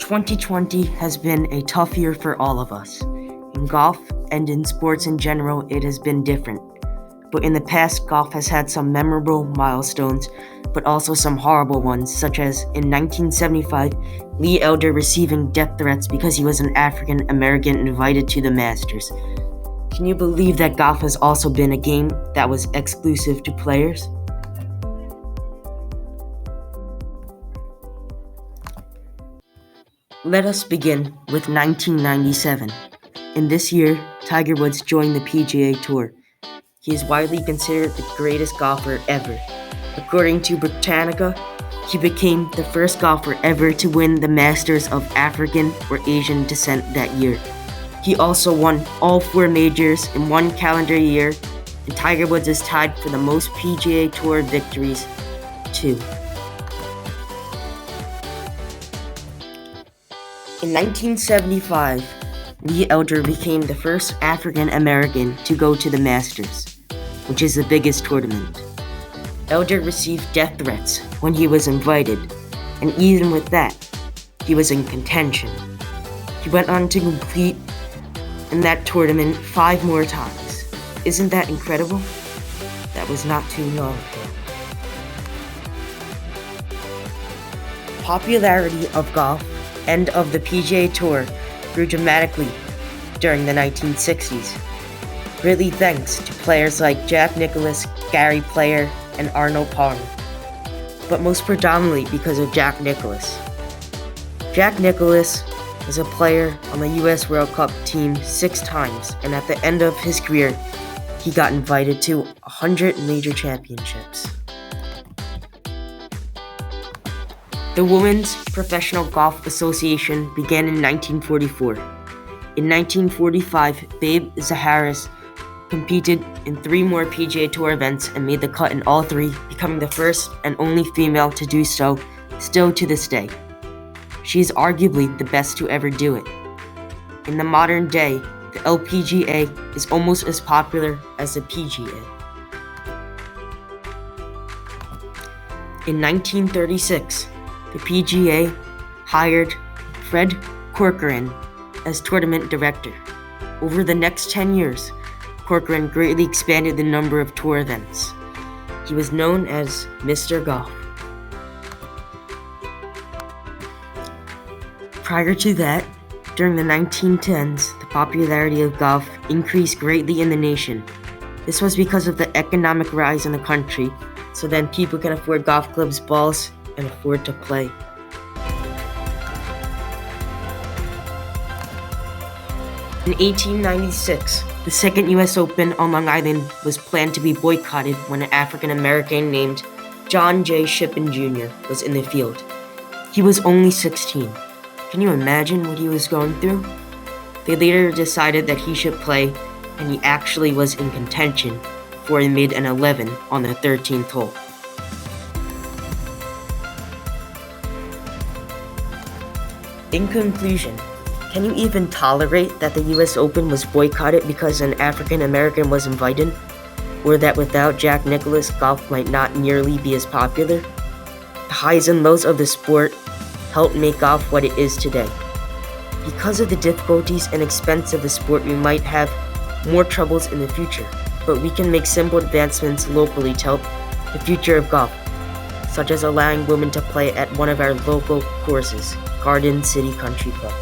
2020 has been a tough year for all of us. In golf and in sports in general, it has been different. But in the past, golf has had some memorable milestones, but also some horrible ones, such as in 1975, Lee Elder receiving death threats because he was an African American invited to the Masters. Can you believe that golf has also been a game that was exclusive to players? Let us begin with 1997. In this year, Tiger Woods joined the PGA Tour. He is widely considered the greatest golfer ever. According to Britannica, he became the first golfer ever to win the Masters of African or Asian descent that year. He also won all 4 majors in one calendar year, and Tiger Woods is tied for the most PGA Tour victories, too. In 1975, Lee Elder became the first African American to go to the Masters, which is the biggest tournament. Elder received death threats when he was invited, and even with that, he was in contention. He went on to compete in that tournament 5 more times. Isn't that incredible? That was not too long ago. Popularity of golf and of the PGA Tour grew dramatically during the 1960s, really thanks to players like Jack Nicklaus, Gary Player, and Arnold Palmer, but most predominantly because of Jack Nicklaus. Jack Nicklaus was a player on the US World Cup team 6 times, and at the end of his career, he got invited to 100 major championships. The Women's Professional Golf Association began in 1944. In 1945, Babe Zaharis competed in 3 more PGA Tour events and made the cut in all 3, becoming the first and only female to do so, still to this day. She is arguably the best to ever do it. In the modern day, the LPGA is almost as popular as the PGA. In 1936, the PGA hired Fred Corcoran as tournament director. Over the next 10 years, Corcoran greatly expanded the number of tour events. He was known as Mr. Golf. Prior to that, during the 1910s, the popularity of golf increased greatly in the nation. This was because of the economic rise in the country, so then people can afford golf clubs, balls, and afford to play. In 1896, the second US Open on Long Island was planned to be boycotted when an African American named John J. Shippen Jr. was in the field. He was only 16. Can you imagine what he was going through? They later decided that he should play, and he actually was in contention before he made an 11 on the 13th hole. In conclusion, can you even tolerate that the US Open was boycotted because an African American was invited? Or that without Jack Nicklaus, golf might not nearly be as popular? The highs and lows of the sport helped make golf what it is today. Because of the difficulties and expense of the sport, we might have more troubles in the future, but we can make simple advancements locally to help the future of golf, such as allowing women to play at one of our local courses, Garden City Country Club.